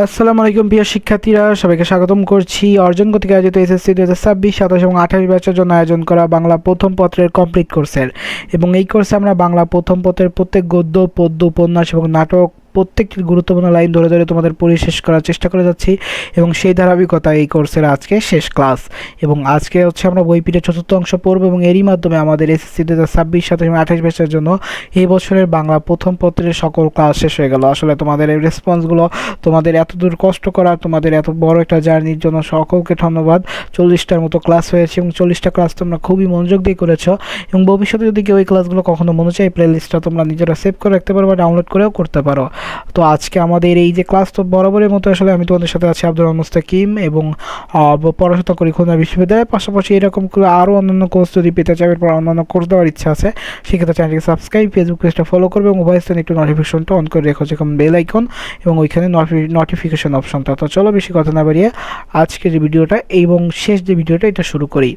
আসসালামু আলাইকুম প্রিয় শিক্ষার্থীরা, সবাইকে স্বাগতম করছি অর্জন কর্তৃক আয়োজিত এসএসসি 2026, 27 এবং 28 ব্যাচের জন্য আয়োজন করা বাংলা প্রথম পত্রের কমপ্লিট কোর্সের। এবং এই কোর্সে আমরা বাংলা প্রথম পত্রের প্রত্যেক গদ্য, পদ্য, উপন্যাস এবং নাটক প্রত্যেকটি গুরুত্বপূর্ণ লাইন ধরে ধরে তোমাদের পড়ে শেষ করার চেষ্টা করে যাচ্ছি এবং সেই ধারাবাহিকতা এই কোর্সের আজকে শেষ ক্লাস। এবং আজকে হচ্ছে আমরা বইপিটের চতুর্থ অংশ পড়ব এবং এরই মাধ্যমে আমাদের এসএসসি 2026, 27 এবং 28 ব্যাচের জন্য এই বছরের বাংলা প্রথম পত্রের সকল ক্লাস শেষ হয়ে গেল। আসলে তোমাদের এই রেসপন্সগুলো, তোমাদের এত দূর কষ্ট করা, তোমাদের এত বড় একটা জার্নির জন্য সকলকে ধন্যবাদ। 40টার মতো ক্লাস হয়েছে এবং 40টা ক্লাস তোমরা খুবই মনোযোগ দিয়ে করেছো এবং ভবিষ্যতে যদি কেউ এই ক্লাসগুলো কখনো মনে চায়, প্লেলিস্টটা তোমরা নিজেরা সেভ করে রাখতে পারো বা ডাউনলোড করেও করতে পারো। তো আজকে আমাদের এই যে ক্লাস, তো বরাবরের মতো আসলে আমি তোমাদের সাথে আছি আব্দুল মুস্তাকিম এবং পড়াশোনা করি খুলনা বিশ্ববিদ্যালয়ের পাশাপাশি এরকম করে আরও অন্যান্য কোর্স যদি পেতে চাই, এরপর অন্যান্য কোর্স দেওয়ার ইচ্ছা আছে, সেক্ষেত্রে চ্যানেলটিকে সাবস্ক্রাইব, ফেসবুক পেজটা ফলো করবে এবং মোবাইল ফোনে একটু নোটিফিকেশনটা অন করে রেখো, যেরকম বেল আইকন এবং ওইখানে নোটিফিকেশন অপশনটা। তো চলো বেশি কথা না বাড়িয়ে আজকে যে ভিডিওটা এবং শেষ যে ভিডিওটা এটা শুরু করি।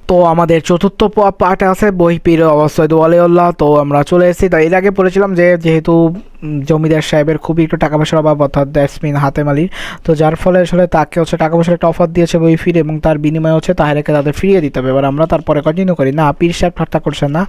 তো আমাদের চতুর্থ পার্ট আছে বই পীর অবস্থায় দোয়ালেউল্লাহ। তো আমরা চলে এসেছি। তো এর আগে পড়েছিলাম যে যেহেতু জমিদার সাহেবের খুবই একটু টাকা পয়সার অভাব, অর্থাৎ দ্যাটসমিন হাতেম আলীর, তো যার ফলে আসলে তাকে হচ্ছে টাকা পয়সার একটা অফার দিয়েছে বই ফিরে এবং তার বিনিময়ে হচ্ছে তাহেরাকে তাদের ফিরিয়ে দিতে হবে। এবার আমরা তারপরে কন্টিনিউ করি না, পীর সাহেব ঠাট্টা করছেন না,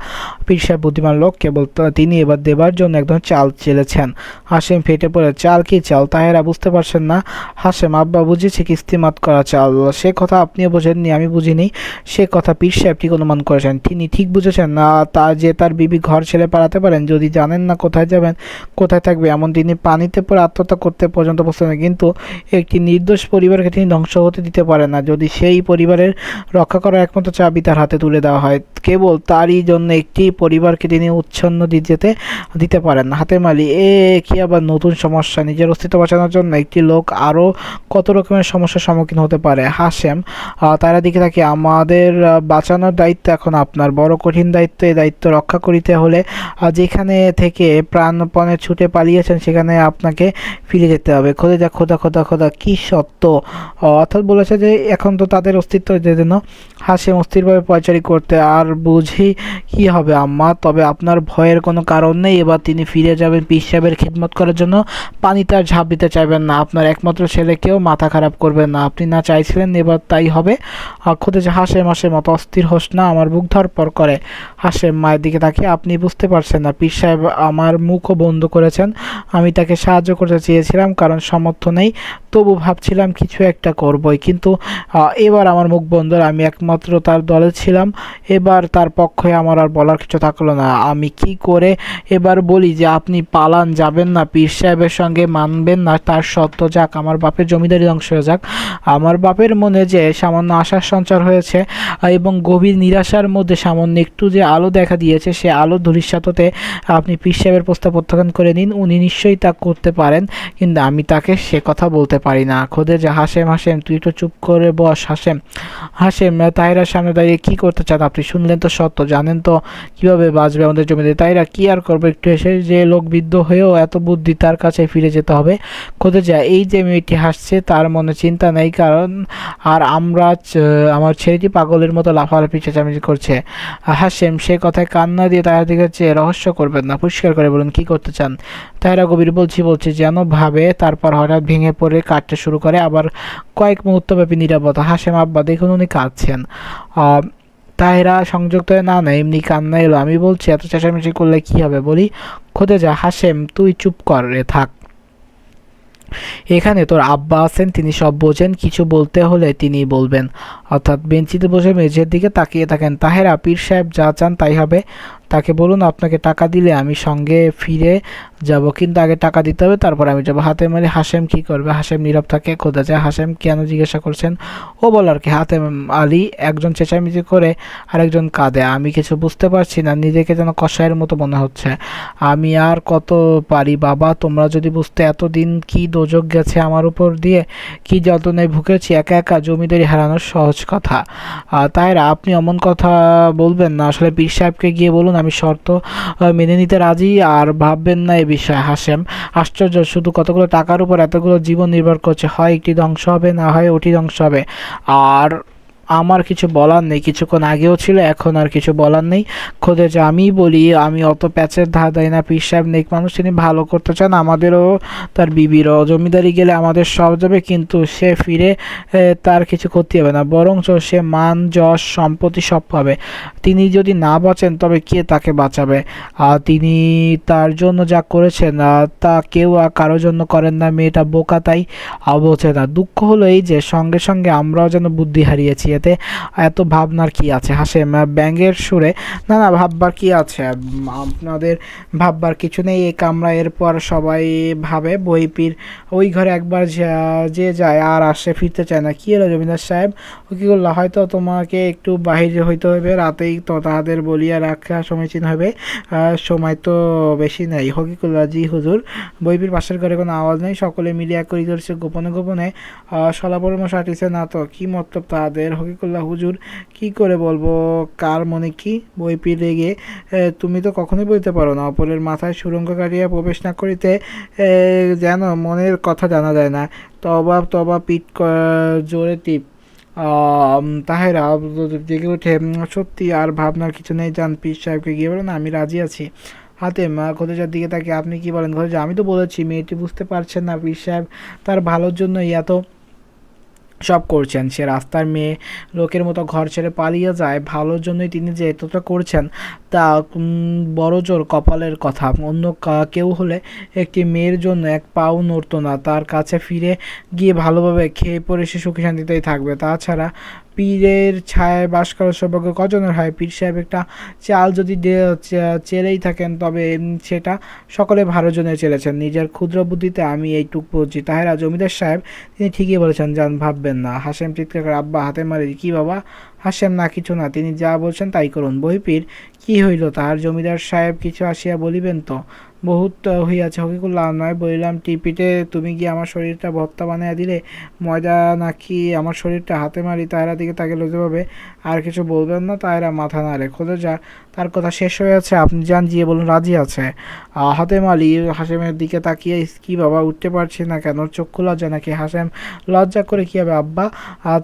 পীর সাহেব বুদ্ধিমান লোক, কেবল তিনি এবার দেবার জন্য একদম চাল চেলেছেন। হাসেম ফেটে পড়ে, চাল কি চাল? তাহেরা বুঝতে পারছেন না। হাসেম, আব্বা বুঝেছে কিস্তিমাত করা চাল। সে কথা আপনিও বোঝেননি, আমি বুঝিনি। সে কথা পীর সাহেব ঠিক অনুমান করেছেন। তিনি ঠিক বুঝেছেন না তা যে তার বিবি ঘর ছেড়ে পালাতে পারেন, যদি জানেন না কোথায় যাবেন, কোথায় থাকবে, এমন তিনি পানিতে পড়ে আত্মহত্যা করতে পর্যন্ত বসতেন। কিন্তু একটি নির্দোষ পরিবারকে তিনি ধ্বংস হতে দিতে পারেন না যদি সেই পরিবারের রক্ষা করার একমাত্র চাবি তার হাতে তুলে দেওয়া হয়। কেবল তারই জন্য একটি পরিবারকে তিনি উচ্ছন্ন দিতে পারেন না। হাতেম আলী, কি আবার নতুন সমস্যা? নিজের অস্তিত্ব বাঁচানোর জন্য একটি লোক আরও কত রকমের সমস্যার সম্মুখীন হতে পারে। হাসেম, তারা দিকে থাকি, আমাদের বাঁচানোর দায়িত্ব এখন আপনার, বড় কঠিন দায়িত্ব। এই দায়িত্ব রক্ষা করিতে হলে যেখানে থেকে প্রাণপণে ছুটে পালিয়েছেন সেখানে আপনাকে ফিরে যেতে হবে। খোদা খোদা খোদা খোদা, কি সত্য! অর্থাৎ বলেছে যে এখন তো তাদের অস্তিত্ব জন্য হাসেম অস্থিরভাবে পয়চারি করতে। আর বুঝি কি হবে আম্মা, তবে আপনার ভয়ের কোনো কারণ নেই। এবার তিনি ফিরে যাবেন পীর সাহেবের খিদমত করার জন্য, পানিতে আর ঝাঁপ দিতে চাইবেন না। আপনার একমাত্র ছেলেকেও মাথা খারাপ করবেন না, আপনি না চাইছিলেন, এবার তাই হবে। খোদা যে হাসেম মতো অস্থির হোস না, আমার বুক ধরপড় করে। হাসেম মায়ের দিকে তাকিয়ে, আপনি বুঝতে পারছেন না, পীর সাহেব আমার মুখও বন্ধ করেছেন। আমি তাকে সাহায্য করতে চেয়েছিলাম, কারণ সামর্থ্য নেই, তবু ভাবছিলাম কিছু একটা করবই, কিন্তু এবার আমার মুখ বন্ধ। আমি একমাত্র তার দলে ছিলাম, এবার তার পক্ষে আমার আর বলার কিছু থাকলো না। আমি কি করে এবার বলি যে আপনি পালান, যাবেন না পীর সাহেবের সঙ্গে, মানবেন না তার সত্য যাক, আমার বাপের জমিদারি ধ্বংস হয়ে যাক। আমার বাপের মনে যে সামান্য আশার সঞ্চার হয়েছে এবং গভীর নিরাশার মধ্যে সামান্য একটু যে আলো দেখা দিয়েছে, সে আলো ধূলিসাৎ হতে আপনি পীর সাহেবের প্রস্তাব প্রত্যাখ্যান করে নিন। উনি নিশ্চয়ই তা করতে পারেন, কিন্তু আমি তাকে সে কথা বলতে পারি না। খোদে যে হাসেম তুই তো চুপ করে বস। হাসেম তাহিরার সামনে দাঁড়িয়ে কি করতে চান আপনি? শুনলেন তো সত্য, জানেন তো কিভাবে বাঁচবে আমাদের জমিতে। তাহিরা কি আর করবে, একটু এসে যে লোক বিদ্ধ হয়েও এত বুদ্ধি, তার কাছে ফিরে যেতে হবে। খোদে যা, এই যে মেয়েটি হাসছে তার মনে চিন্তা নেই, কারণ আর আমার ছেলেটি পাগলের মতো লাফালাফি চেঁচামেচি করছে। হাসেম সে কথায় কান্না দিয়ে তাহিরার দিকে চেয়ে, রহস্য করবেন না, পরিষ্কার করে বলুন কি করতে চান। তাহিরা গভীর বলছি যেন ভাবে, তারপর হঠাৎ ভেঙে পড়ে কাটতে শুরু করে। আবার কয়েক মুহূর্তব্যাপী নীরবতা। হাসেম, আব্বা দেখুন উনি কাঁদছেন। তাহিরা সংযুক্ত হয়ে, না এমনি কান্না এলো। আমি বলছি এত চেঁচামেচি করলে কি হবে বলি। খোদে যা, হাসেম তুই চুপ কর রে, থাক। এখানে তোর আব্বা আছেন, তিনি সব বোঝেন, কিছু বলতে হলে তিনি বলবেন। অর্থাৎ বেঞ্চিতে বসে মেঝের দিকে তাকিয়ে থাকেন তাহেরা। পীর সাহেব যা চান তাই হবে, তাকে বলুন আপনাকে টাকা দিলে আমি সঙ্গে ফিরে যাব, কিন্তু আগে টাকা দিতে হবে, তারপর আমি যাবো। হাতেম আলী, হাসেম কি করবে? হাসেম নীরব থাকে। খোদা যায়, হাসেম কেন জিজ্ঞাসা করছেন? ও বলার কি? হাতেম আলী, একজন চেঁচামেচি করে আরেকজন কাঁদে, আমি কিছু বুঝতে পারছি না, নিজেকে যেন কষায়ের মতো মনে হচ্ছে। আমি আর কত পারি বাবা, তোমরা যদি বুঝতে, এতদিন কি দোজক গেছে আমার উপর দিয়ে, কি যন্ত্রণায় ভুগেছি, একা একা জমিদারি হারানোর সহজ কথা। তাইরা, আপনি অমন কথা বলবেন না, আসলে পীর সাহেবকে গিয়ে বলুন আমি শর্ত মেনে নিতে রাজি, আর ভাববেন না এ বিষয়ে। হাসেম, আশ্চর্য, শুধু কতগুলো টাকার উপর এতগুলো জীবন নির্ভর করছে, হয় একটি ধ্বংস হবে, না হয় ওটি ধ্বংস হবে। আর আমার কিছু বলার নেই, কিছুক্ষণ আগেও ছিল, এখন আর কিছু বলার নেই। খোদে যে আমি বলি, আমি অত প্যাচের ধার দেয় না। পীর সাহেব নেক মানুষ, তিনি ভালো করতে চান আমাদেরও, তার বিবিরও। জমিদারি গেলে আমাদের সব যাবে, কিন্তু সে ফিরে তার কিছু করতে হবে না, বরঞ্চ সে মান যশ সম্পত্তি সব পাবে। তিনি যদি না বাঁচেন তবে কে তাকে বাঁচাবে? তিনি তার জন্য যা করেছেন তা কেউ কারোর জন্য করেন না। মেয়েটা বোকা, তাই বোঝে না। দুঃখ হলো এই যে সঙ্গে সঙ্গে আমরাও যেন বুদ্ধি হারিয়েছি। এতে এত ভাবনার কি আছে? হাসেম ব্যঙ্গের সুরে, না না, ভাববার কি আছে? আপনাদের ভাববার কিছু নেই। এই কামরা এরপর সবাই ভাবে বইপির ওই ঘরে একবার যে যায় আর আসে, ফিরতে চায় না। কি হলো জমিদার সাহেব? ও কি করলো? হয়তো তোমাকে একটু বাহিরে হইতে হবে, রাতেই তো তাহাদের বলিয়া রাখা সমীচীন হবে। সময় তো বেশি নাই। হকিকুল্লাহ, জি হুজুর। বইপির পাশের ঘরে কোনো আওয়াজ নেই, সকলে মিলিয়া করি ধরছে গোপনে গোপনে। শলা পরামর্শ আটিছে না তো কি মতলব তাদের? হকিকুল্লাহ, হুজুর কি করে বলবো কার মনে কি? বইপির রেগে, তুমি তো কখনোই বলতে পারো না। অপরের মাথায় সুরঙ্গ কাটিয়া প্রবেশ না করিতে যেন মনের কথা জানা যায় না। তবা তবা পিঠ জোরে টিপ। তাহেরা জেগে ওঠে, সত্যি আর ভাবনার কিছু নেই, যান পীর সাহেবকে গিয়ে বলেন আমি রাজি আছি। হাতেম খোদেজার দিকে তাকে, আপনি কি বলেন খোদেজা? আমি তো বলেছি, মেয়েটি বুঝতে পারছেন না পীর সাহেব তার ভালোর জন্যই এত সব করছেন। সে রাস্তার মেয়ে, লোকের মতো ঘর ছেড়ে পালিয়ে যায়, ভালোর জন্যই তিনি যে এতটা করছেন তা বড় জোর কপালের কথা। অন্য কেউ হলে একটি মেয়ের জন্য এক পাও নড়তো না। তার কাছে ফিরে গিয়ে ভালোভাবে খেয়ে পরে সে সুখী শান্তিতেই থাকবে। তাছাড়া পীরের ছায়ায় বাস করার সৌভাগ্য কজনের হয়? পীর সাহেব একটা চাল যদি চেলেই থাকেন, তবে সেটা সকলে ভালোর জন্য চেলেছেন। নিজের ক্ষুদ্র বুদ্ধিতে আমি এইটুক বুঝি। তাহেরা জমিদার সাহেব, তিনি ঠিকই বলেছেন, যান, ভাববেন না। হাসেম চিৎকার করে, আব্বা হাতে মারি। কি বাবা? হাসেম, না কিছু না, তিনি যা বলছেন তাই করুন। বহিপীর, কি হইল তাহার? জমিদার সাহেব কিছু আসিয়া বলিবেন তো? বহুত হইয়াছে হকিকুল্লাহ, নয় বলিলাম টিপিটে তুমি গিয়ে আমার শরীরটা ভর্তা বানাইয়া দিলে, ময়দা নাকি আমার শরীরটা? হাতে মারি তাহেরা দিকে তাকে লজ্জাভাবে, আর কিছু বলবেন না? তাহেরা মাথা নাড়ে। খোদা যা, তার কথা শেষ হয়েছে, আপনি যান, গিয়ে বলুন রাজি আছে। হাতেম আলী হাসেমের দিকে তাকিয়ে, কি বাবা, উঠতে পারছি না কেন? চক্ষু লজ্জা নাকি? হাসেম, লজ্জা করে কী হবে আব্বা?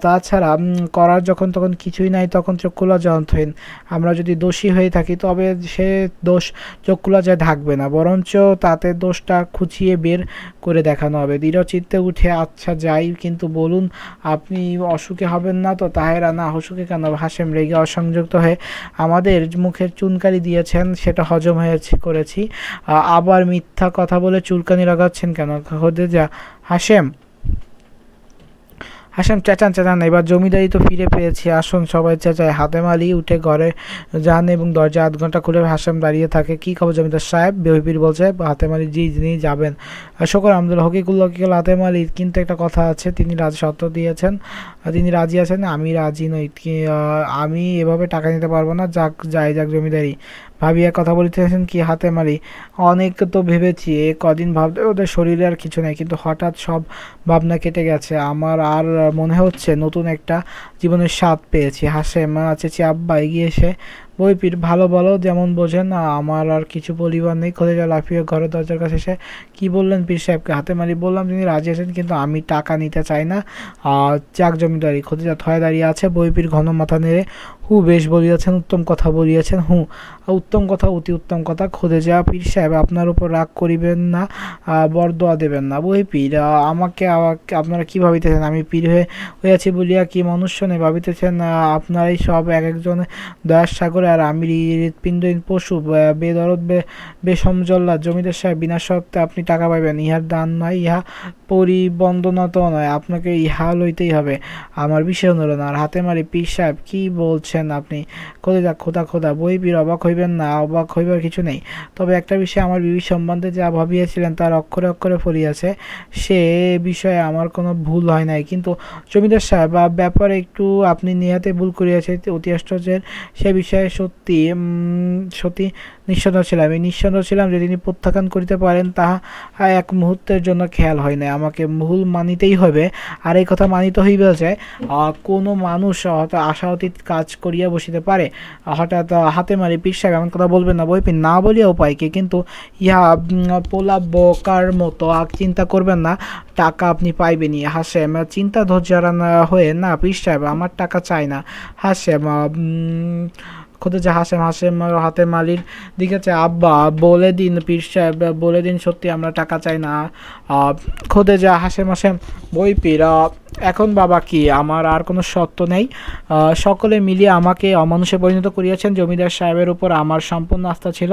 তাছাড়া করার যখন তখন কিছুই নাই, তখন চক্ষু লজ্জা অন্তহীন। আমরা যদি দোষী হয়ে থাকি তবে সে দোষ চক্ষু লজ্জায় ঢাকবে না, বরঞ্চ তাতে দোষটা খুঁচিয়ে বের করে দেখানো হবে। দৃঢ় চিত্তে উঠে, আচ্ছা যাই, কিন্তু বলুন আপনি অসুখে হবেন না তো? তাহেরা, না, অসুখে কেন? হাসেম রেগে অসংযুক্ত হয়ে, আমাদের মুখের চুনকালি দিয়েছেন, সেটা হজম হয়েছে করেছি, আবার মিথ্যা কথা বলে চুলকানি লাগাচ্ছেন কেন? খোদেজা, হাসেম হাসেম চেঁচান চেঁচান, এবার জমিদারি তো ফিরে পেয়েছি, আসুন সবাই চেঁচায়। হাতেম আলী উঠে ঘরে যান এবং দরজা আধ ঘন্টা খুলে হাসেম দাঁড়িয়ে থাকে। কি খবর জমিদার সাহেব? বেহিবির বলছে। হাতেম আলী, জি, যিনি যাবেন। শকর আহমদুল্লাহ, হকিকুল্লাহ হাতেম আলী, কিন্তু একটা কথা আছে। তিনি শর্ত দিয়েছেন, তিনি রাজি আছেন। আমি রাজি নই, আমি এভাবে টাকা নিতে পারবো না। যাক যাই যাক জমিদারি ভাবিয়া কথা বলিতেছেন কি? হাতেম আলী, অনেক তো ভেবেছি, এ কদিন ভাবতে ওদের শরীরে আর কিছু নেই, কিন্তু হঠাৎ সব ভাবনা কেটে গেছে। আমার আর মনে হচ্ছে নতুন একটা জীবনের স্বাদ পেয়েছি। হাসেম চেঁচিয়ে, আব্বা এগিয়ে এসে, বইপির, ভালো বলো, যেমন বোঝেন। আমার আর কিছু বলিবার নেই। খোদেজা লাফিয়ে ঘরের দরজার কাছে এসে, কি বললেন পীর সাহেবকে? হাতে মারি, বললাম তিনি রাজি আছেন, কিন্তু আমি টাকা নিতে চাই না। যাক জমিদারি। খোদেজা থয়ে দাঁড়িয়ে আছে। বইপির ঘন মাথা নেড়ে, হু, বেশ বলিয়াছেন, উত্তম কথা বলিয়াছেন। হু, উত্তম কথা, অতি উত্তম কথা। খোদেজা, পীর সাহেব আপনার উপর রাগ করিবেন না, বরদোয়া দেবেন না। বইপির, আমাকে আপনারা কি ভাবিতেছেন? আমি পীর হইয়াছি বলিয়া কি মনুষ্য নেই ভাবিতেছেন? আপনারাই সব এক একজন দয়ার সাগরে, আর আমি হৃৎপিণ্ডহীন পশু, বেদরদ বেসমজল্লা। জমিদার সাহেব, বিনা শর্তে আপনি টাকা পাইবেন, ইহার দান নয়, ইহা পরিবন্দনাতো নয়, আপনাকে ইহা লইতেই হবে। আমার বিষয় হলো না। আর হাতে মারি, পীর সাহেব কি বলছেন আপনি? খোদা খোদা খোদা। বইপির, অবাক হইবেন না, অবাক হইবার কিছু নেই। তবে একটা বিষয়ে আমার বিবি সম্বন্ধে যা ভাবিয়াছিলেন তার অক্ষরে অক্ষরে ফলিয়াছে। সে বিষয়ে আমার কোনো ভুল হয় নাই। কিন্তু জমিদার সাহেব, ব্যাপারে একটু আপনি নিহাতে ভুল করিয়াছে, অতি আশ্চর্যের। সে বিষয়ে সত্যি সত্যি নিঃসন্দ ছিলাম, আমি নিঃসন্দ ছিলাম যে তিনি প্রত্যাখ্যান করিতে পারেন তাহা এক মুহূর্তের জন্য খেয়াল হয় না। আমাকে ভুল মানিতেই হবে, আর এই কথা মানিতে হইবে যে কোনো মানুষ হয়তো আশাতীত কাজ করিয়া বসিতে পারে, হঠাৎ হাতে মারি পীর সাহেব এমন কথা বলবেন না। বইপি না বলিয়া উপায় কি, কিন্তু ইহা পোলা বোকার মতো চিন্তা করবেন না টাকা আপনি পাইবেনি। হাসেম চিন্তা ধৈর্য হয়ে না পীর সাহেব আমার টাকা চাই না। হাসেম খোদে যে হাসেম হাতে মালির দিকে চাই। আব্বা বলে দিন পীর সাহেব, বলে দিন সত্যি আমরা টাকা চাই না। খোদে যা হাসেম বই পীর এখন বাবা কি আমার আর কোনো সত্য নেই। সকলে মিলিয়ে আমাকে অমানুষে পরিণত করিয়াছেন। জমিদার সাহেবের উপর আমার সম্পূর্ণ আস্থা ছিল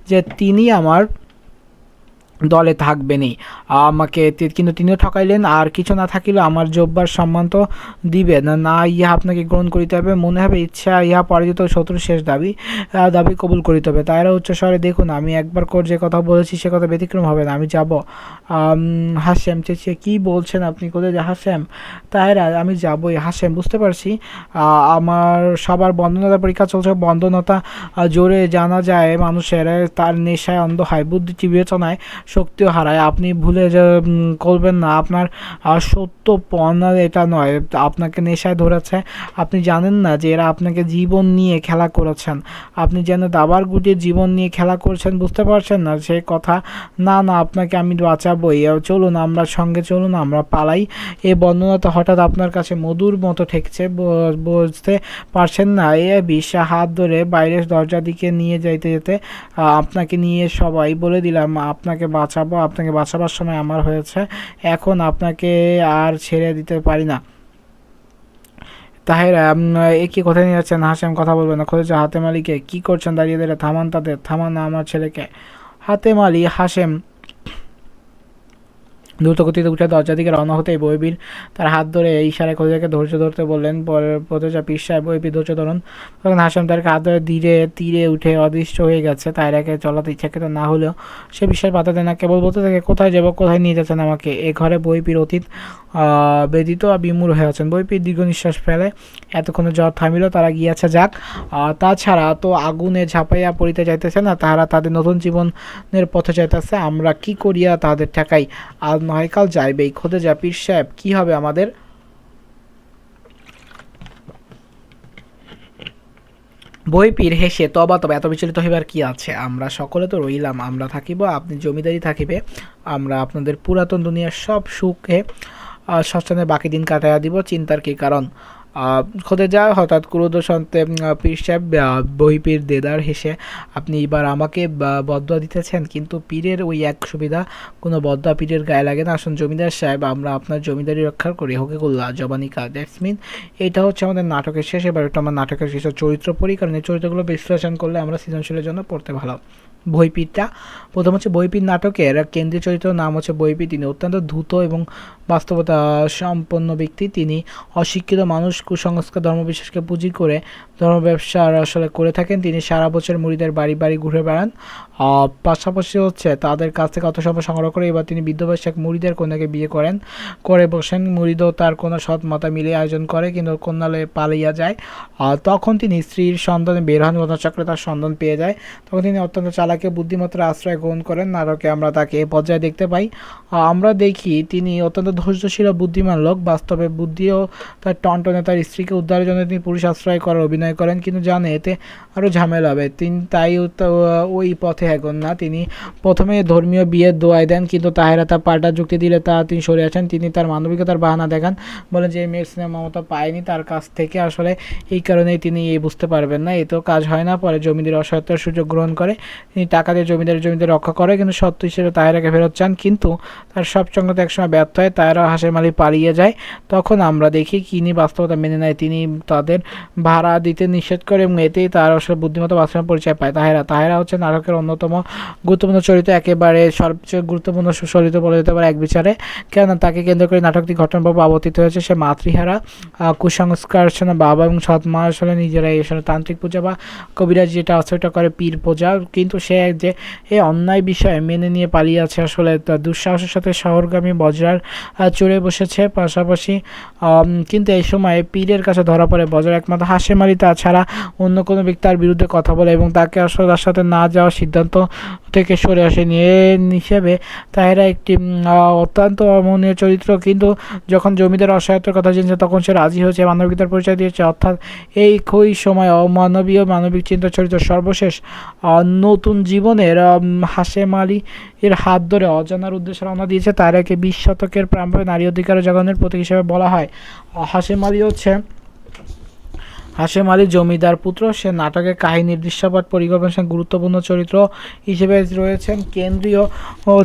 যে তিনি আমার দলে থাকবেনই আমাকে, কিন্তু তিনিও ঠকাইলেন। আর কিছু না থাকিলেও আমার জব্বার সম্মান তো দিবে না, ইহা আপনাকে গ্রহণ করিতে হবে। মনে হবে ইচ্ছা ইহা পরাজিত শত্রুর শেষ দাবি কবুল করিতে হবে। তাইরা উচ্চ স্বরে দেখুন আমি একবার যে কথা বলেছি সে কথা ব্যতিক্রম হবে না, আমি যাব। হাসেম চেঁচিয়ে কি বলছেন আপনি? কোথায় যে হাসেম তাইরা আমি যাবই। হাসেম বুঝতে পারছি আমার সবার বন্ধনতা পরীক্ষা চলছে। বন্ধনতা জোরে জানা যায় মানুষের তার নেশায় অন্ধ হয়, বুদ্ধি বিবেচনায় শক্তিও হারায়। আপনি ভুলে করবেন না আপনার সত্য পণ এটা নয়, আপনাকে নেশায় ধরেছে। আপনি জানেন না যে এরা আপনাকে জীবন নিয়ে খেলা করেছেন, আপনি যেন দাবার গুটিয়ে জীবন নিয়ে খেলা করছেন, বুঝতে পারছেন না সে কথা? না আপনাকে আমি বাঁচাবই, চলুন আমরা সঙ্গে, চলুন আমরা পালাই। এই বর্ণনাটা হঠাৎ আপনার কাছে মধুর মতো ঠেকছে, বুঝতে পারছেন না? এ বিশ্বা হাত ধরে বাইরের দরজার দিকে নিয়ে যেতে আপনাকে নিয়ে সবাই বলে দিলাম আপনাকে বাঁচাবো, আপনাকে বাঁচাবার সময় আমার হয়েছে, এখন আপনাকে আর ছেড়ে দিতে পারি না। তাহেরা এ কি কোথায় নিয়ে যাচ্ছেন? হাসেম কথা বলবেন না। খোঁজে হাতেম আলীকে কি করছেন দাঁড়িয়ে দাঁড়িয়ে? থামান তাদের, থামান না আমার ছেলেকে। হাতেম আলী হাসেম দ্রুতগতিতে উঠে দরজার দিকে রওনা হতেই বইবির তার হাত ধরে ইশারায় খোঁজাকে ধৈর্য ধরতে বললেন। পথেজা পীর সাহেব বইবি ধৈর্য ধরুন। তখন হাসেম তার হাত ধরে ধীরে তীরে উঠে অদৃশ্য হয়ে গেছে। তাইরাকে চলাতে ইচ্ছাকৃত না হলেও সে বিশ্বাস বাধা দেয় না, কেবল বলতে থাকে কোথায় যাবো, কোথায় নিয়ে যাচ্ছেন আমাকে? এ ঘরে বইপির অতীত ব্যতীত বিমূঢ় হয়ে আছেন। বইপির দীর্ঘ নিঃশ্বাস ফেলে এতক্ষণে জ্বর থামিল, তারা গিয়াছে যাক। তাছাড়া তো আগুনে ঝাঁপাইয়া পড়িতে যাইতেছে না, তাহারা তাদের নতুন জীবনের পথে যাইতেছে। আমরা কি করিয়া তাদের ঠেকাই? আজ নয় কাল যাইবেই। খোদে যা পীর সাহেব কি হবে আমাদের? বইপির হেসে তবা এত বিচলিত হইবার কি আছে? আমরা সকলে তো রইলাম, আমরা থাকিব, আপনি জমিদারি থাকিবে, আমরা আপনাদের পুরাতন দুনিয়ার সব সুখে শ্মশানে বাকি দিন কাটাইয়া দিব, চিন্তার কি কারণ? খোদে যা হঠাৎ ক্রোধ সন্তে পীর সাহেব বহিপীর দেদার হেসে আপনি এবার আমাকে বদয়া দিতেছেন, কিন্তু পীরের ওই এক সুবিধা, কোনো বদয়া পীরের গায়ে লাগে না। আসুন জমিদার সাহেব আমরা আপনার জমিদারি রক্ষা করি, হকিকুল্লাহ জবানিকা। দ্যাটস মিন এটা হচ্ছে আমাদের নাটকের শেষ। এবার একটু আমরা নাটকের শেষে চরিত্র পড়ি, কারণ এই চরিত্রগুলো বিশ্লেষণ করলে আমরা সৃজনশীলের জন্য পড়তে ভালো। বইপিরটা প্রথম হচ্ছে বইপির নাটকের কেন্দ্রীয় চরিত্র নাম হচ্ছে বইপি। তিনি অত্যন্ত ধূত এবং বাস্তবতা সম্পন্ন ব্যক্তি। তিনি অশিক্ষিত মানুষ কুসংস্কার ধর্মবিশ্বাসকে পুঁজি করে ধর্ম ব্যবসা আসলে করে থাকেন। তিনি সারা বছর মুড়িদের বাড়ি বাড়ি ঘুরে বেড়ান, পাশাপাশি হচ্ছে তাদের কাছ থেকে অর্থ সম্পদ সংগ্রহ করে এবার তিনি বৃদ্ধ বয়সে এক মুড়িদের কন্যাকে বিয়ে করে বসেন। মুড়িদও তার কোনো সৎ মাতা মিলে আয়োজন করে, কিন্তু কন্যালয়ে পালিয়ে যায়। তখন তিনি স্ত্রীর সন্ধানে বের হন, ঘটনাচক্রে তার সন্ধান পেয়ে যায়। তখন তিনি অত্যন্ত চালাকি বুদ্ধিমত্তার আশ্রয় গ্রহণ করেন। নাটকে আমরা তাকে এ পর্যায়ে দেখতে পাই। আমরা দেখি তিনি অত্যন্ত ধৈর্যশীল বুদ্ধিমান লোক। বাস্তবে বুদ্ধিও তার টনটনে তার স্ত্রীকে উদ্ধারের জন্য তিনি পুরুষ আশ্রয় করার অভিনয় করেন, কিন্তু জানে এতে আরও ঝামেলা হবে। তিনি তাই ওই পথে এগোন না। তিনি প্রথমে ধর্মীয় বিয়ের দোয়াই দেন, কিন্তু তাহেরা তা পাল্টা যুক্তি দিলে তিনি সরে আসেন। তিনি তার মানবিকতার বাহানা দেখান, বলেন যে মেয়ের সিনেমা মমতা পায়নি তার কাছ থেকে, আসলে এই কারণেই তিনি বুঝতে পারবেন না, এতেও কাজ হয় না। পরে জমিদার অসহায়তার সুযোগ গ্রহণ করে তিনি টাকা দিয়ে জমিদার রক্ষা করে, কিন্তু সত্য হিসেবে তাহেরাকে ফেরত চান, কিন্তু তার সব চঙ্গতে একসময় ব্যর্থ হয়। তাহেরা হাসেম আলী পালিয়ে যায়। তখন আমরা দেখি কিনি বাস্তবতা মেনে নেয়, তিনি তাদের ভাড়া দিতে নিষেধ করে এবং এতেই তার আসলে বুদ্ধিমত্তা বাস্তবের পরিচয় পায়। তাহেরা হচ্ছে নাটকের অন্যতম গুরুত্বপূর্ণ চরিত্র, একেবারে সবচেয়ে গুরুত্বপূর্ণ সুচরিত্র বলা যেতে পারে এক বিচারে, কেননা তাকে কেন্দ্র করে নাটকটি ঘটনাভাবে আবর্তিত হয়েছে। সে মাতৃহারা, কুসংস্কার বাবা এবং সৎ মা আসলে নিজেরাই আসলে তান্ত্রিক পূজা বা কবিরাজ যেটা আছে ওটা করে পীর পূজা, কিন্তু সে যে এই অন্যায় বিষয়ে মেনে নিয়ে পালিয়ে আছে। আসলে তার দুঃসাহসের সাথে শহরগামী বজরার চড়ে বসেছে পাশাপাশি। কিন্তু এই সময় পীরের কাছে ধরা পড়ে বজ্রের। একমাত্র হাশেম আলী তাছাড়া অন্য কোনো ব্যক্তি তার বিরুদ্ধে কথা বলে এবং তাকে আসলে তার সাথে না যাওয়ার সিদ্ধান্ত থেকে সরে আসে। নিয়ে হিসেবে তাহেরা একটি অত্যন্ত অমনীয় চরিত্র, কিন্তু যখন জমিদার অসহায়তার কথা জেনেছে তখন সে রাজি হয়েছে, মানবিকতার পরিচয় দিয়েছে। অর্থাৎ এই সময় অমানবীয় মানবিক চিন্তা চরিত্র সর্বশেষ নতুন জীবনের হাশেম আলী এর হাত ধরে অজানার উদ্দেশ্যে রওনা দিয়েছে। তাহেরাকে 20 শতকের প্রারম্ভে নারী অধিকার ও জাগরণের প্রতীক হিসেবে বলা হয়। হাশেম আলী জমিদার পুত্র। সে নাটকের কাহিনীর দৃশ্যপট পরিকল্পনার সঙ্গে গুরুত্বপূর্ণ চরিত্র হিসেবে রয়েছেন। কেন্দ্রীয়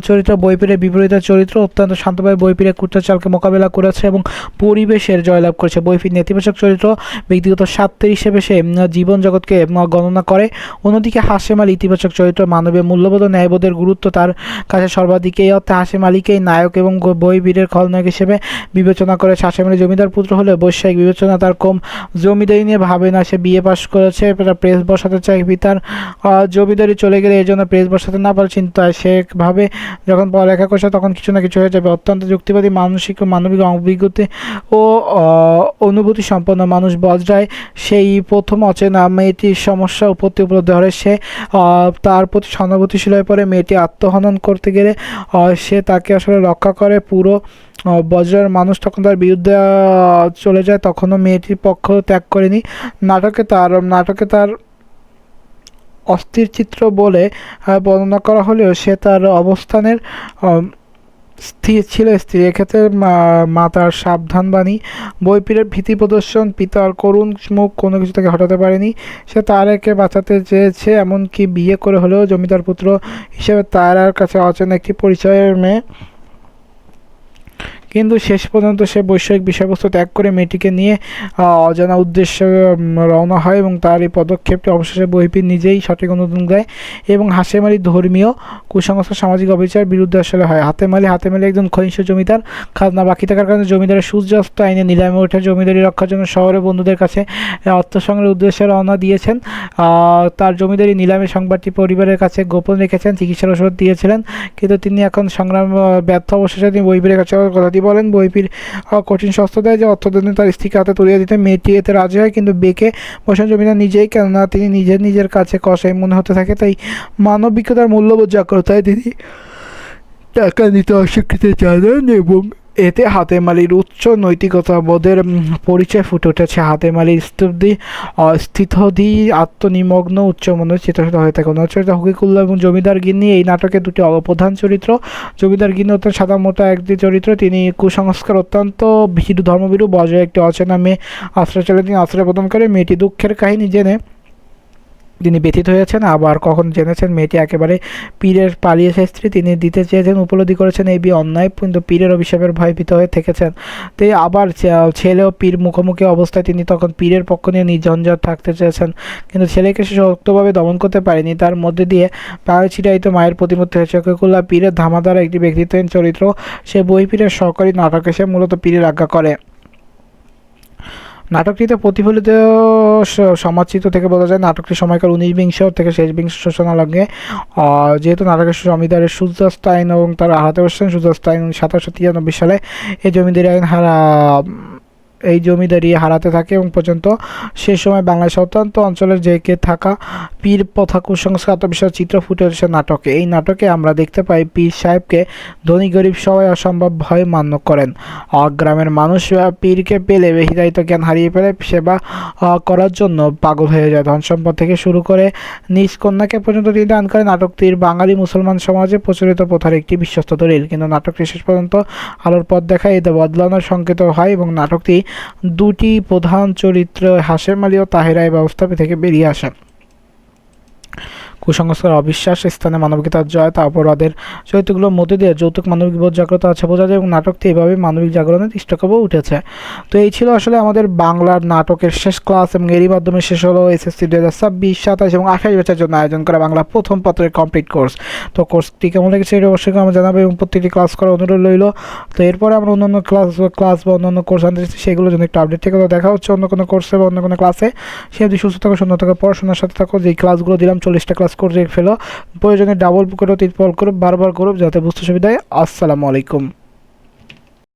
চরিত্র বইপিরের বিপরীত চরিত্র, অত্যন্ত শান্তভাবে বইপিরের কুটচালকে মোকাবেলা করেছে এবং পরিবেশের জয়লাভ করেছে। বইপির নেতিবাচক চরিত্র ব্যক্তিগত স্বার্থের হিসেবে সে জীবন জগৎকে গণনা করে। অন্যদিকে হাশেম আলী ইতিবাচক চরিত্র, মানবীয় মূল্যবোধ ও ন্যায়বোধের গুরুত্ব তার কাছে সর্বাধিক। এই অর্থে হাশেম আলীকেই নায়ক এবং বইপিরের খলনায়ক হিসেবে বিবেচনা করেছে। হাশেম আলী জমিদার পুত্র হলে বৈষয়িক বিবেচনা তার কম, জমিদারি নিয়ে ভাবে না। সে বিএ পাশ করেছে, প্রেস বসাতে চায়, পিতার জমিদারি চলে গেলে এই জন্য প্রেস বসাতে না পারে চিন্তায়। সে ভাবে যখন পড়ালেখা করছে তখন কিছু না কিছু হয়ে যাবে। অত্যন্ত যুক্তিবাদী, মানসিক ও মানবিক অভিজ্ঞতা ও অনুভূতি সম্পন্ন মানুষ বজরায় সেই প্রথম অচেনা মেয়েটির সমস্যা উপলব্ধি হয়। সে তার প্রতি সহানুভূতিশীল হয়ে পড়ে। মেয়েটি আত্মহনন করতে গেলে সে তাকে আসলে রক্ষা করে। পুরো বজ্রের মানুষ তখন তার বিরুদ্ধে চলে যায়, তখনও মেয়েটির পক্ষ ত্যাগ করেনি। নাটকে তার অস্থির চিত্র বলে বর্ণনা করা হলেও সে তার অবস্থানের স্থির ছিল। এক্ষেত্রে মাতার সাবধানবাণী, বইপিরের ভীতি প্রদর্শন, পিতার করুণ মুখ কোনো কিছু তাকে হটাতে পারেনি। সে তারেকে বাঁচাতে চেয়েছে, এমনকি বিয়ে করে হলেও জমিদার পুত্র হিসেবে তারার কাছে অচেনা একটি পরিচয়ের মেয়ে। কিন্তু শেষ পর্যন্ত সে বৈষয়িক বিষয়বস্তু ত্যাগ করে মেয়েটিকে নিয়ে অজানা উদ্দেশ্যে রওনা হয় এবং তার এই পদক্ষেপটি অবশেষে বইপির নিজেই সঠিক অনুমোদন দেয় এবং হাশেম আলী ধর্মীয় কুসংস্কার, সামাজিক অবিচার বিরুদ্ধে আসলে হয়। হাতেম আলী একজন ক্ষয়িষ্ঠ জমিদার। খাজনা বাকি থাকার কারণে জমিদারের সূর্যাস্ত আইনে নিলামে ওঠে। জমিদারি রক্ষার জন্য শহরে বন্ধুদের কাছে অর্থ সংগ্রহের উদ্দেশ্যে রওনা দিয়েছেন। তার জমিদারি নিলামে সংবাদটি পরিবারের কাছে গোপন রেখেছেন, চিকিৎসার ওষুধ দিয়েছিলেন, কিন্তু তিনি এখন সংগ্রাম ব্যর্থ। অবশেষে তিনি বইপিরের কাছে কথা বলেন। বইপির কঠিন শস্ত্র দেয় যে অর্থদণ্ড তার স্ত্রীকে হাতে তুলিয়ে দিতে। মেয়েটি এতে রাজি হয়, কিন্তু বেঁকে বসেন জমিদার নিজেই, কেননা তিনি নিজের কাছে কষাই মনে হতে থাকে। তাই মানবিকতার মূল্যবোধ জাগ্রত হয়, তিনি টাকা নিতে অস্বীকৃতি জানান এবং এতে হাতেম আলীর উচ্চ নৈতিকতাবোধের পরিচয় ফুটে উঠেছে। হাতেম আলীর স্থিতধী, আত্মনিমগ্ন, উচ্চমনের চিত্রশীল হয়ে থাকে। চরিত্র হকিকুল্লাহ এবং জমিদার গিন্নি এই নাটকে দুটি প্রধান চরিত্র। জমিদার গিন্নি অত্যন্ত সাদামোটা একটি চরিত্র, তিনি কুসংস্কার, অত্যন্ত ভীরু, ধর্মভীরু। বজ্রের একটি অচেনা মেয়ে আশ্রয় চলে, তিনি আশ্রয় প্রদান করে। মেয়েটি দুঃখের কাহিনী জেনে তিনি ব্যথিত হয়েছেন, আবার কখন জেনেছেন মেয়েটি একেবারে পীরের পালিয়েছে স্ত্রী, তিনি দিতে চেয়েছেন, উপলব্ধি করেছেন এই বিয়ে অন্যায়, কিন্তু পীরের অভিশাপের ভয় ভীত হয়ে থেকেছেন। তো আবার ছেলেও পীর মুখোমুখি অবস্থায় তিনি তখন পীরের পক্ষ নিয়ে নির্ঝঞ্ঝাট থাকতে চেয়েছেন, কিন্তু ছেলেকে সে শক্তভাবে দমন করতে পারেনি। তার মধ্যে দিয়ে পায়ে ছিটাইতো মায়ের প্রতিমূর্তি হয়েছে। শফিকুল্লাহ পীরের ধামাদার একটি ব্যক্তিত্বহীন চরিত্র। সে বই পীরের সহকারী, নাটকে সে মূলত পীরের আজ্ঞা করে। নাটকটিতে প্রতিফলিত সমাজচিত্র থেকে বোঝা যায় নাটকটি সময়কাল 19 থেকে শেষ বিংশ শোষণা লগ্নে। যেহেতু নাটকের জমিদারের সূর্যাস্ত আইন এবং তার হাতে বসছেন সূর্যাস্ত আইন 1793 সালে এই জমিদারি হারাতে থাকে এবং পর্যন্ত সে সময় বাংলাদেশ অত্যন্ত অঞ্চলের জেঁকে থাকা পীর প্রথা, কুসংস্কার, আত্মবিশ্বাস চিত্র ফুটে উঠেছে নাটকে। এই নাটকে আমরা দেখতে পাই পীর সাহেবকে ধনী গরিব সবাই অসম্ভব ভয় মান্য করেন। গ্রামের মানুষ পীরকে পেলে হৃদায়িত জ্ঞান হারিয়ে ফেলে, সেবা করার জন্য পাগল হয়ে যায়। ধন সম্পদ থেকে শুরু করে নিজ কন্যাকে পর্যন্ত তিনি দান করেন। নাটকটির বাঙালি মুসলমান সমাজে প্রচলিত প্রথার একটি বিশ্বস্ত দলিল, কিন্তু নাটকটি শেষ পর্যন্ত আলোর পথ দেখায়, এতে বদলানোর সংকেত হয় এবং নাটকটি দুটি প্রধান চরিত্র হাশেম আলী ও তাহেরা এই ব্যবস্থা থেকে বেরিয়ে আসে। কুসংস্কার, অবিশ্বাস, স্থানে মানবিকতার জয়, তা অপরাধের চরিত্রগুলোর মধ্যে দিয়ে যৌতুক মানবিক বোধ জাগ্রত আছে বোঝা যায় এবং নাটকটি এইভাবে মানবিক জাগরণের দৃষ্টকোণে উঠেছে। তো এই ছিল আসলে আমাদের বাংলার নাটকের শেষ ক্লাস এবং এরই মাধ্যমে শেষ হলো এসএসসি 2026, 27 এবং 28 ব্যাচের জন্য আয়োজন করা বাংলা প্রথম পত্রের কমপ্লিট কোর্স। তো কোর্সটি কেমন লেগেছে এটা অবশ্যই আমরা জানাবো এবং প্রত্যেকটি ক্লাস করার অনুরোধ রইল। তো এরপরে আমরা অন্যান্য ক্লাস বা অন্যান্য কোর্স আনতে চাচ্ছি, সেগুলোর জন্য একটু আপডেট থেকে দেখা হচ্ছে অন্য কোনো কোর্সে বা অন্য কোনো ক্লাসে। সে যদি সুস্থ থাকো, সুন্দর থাকো, পড়াশোনার সাথে থাকো। যেই ক্লাসগুলো দিলাম 40টা ক্লাস করে ফেলো, প্রয়োজনে ডাবল করো, 3 করো, বারবার করো, যাতে বুঝতে সুবিধা হয়। আসসালামু আলাইকুম।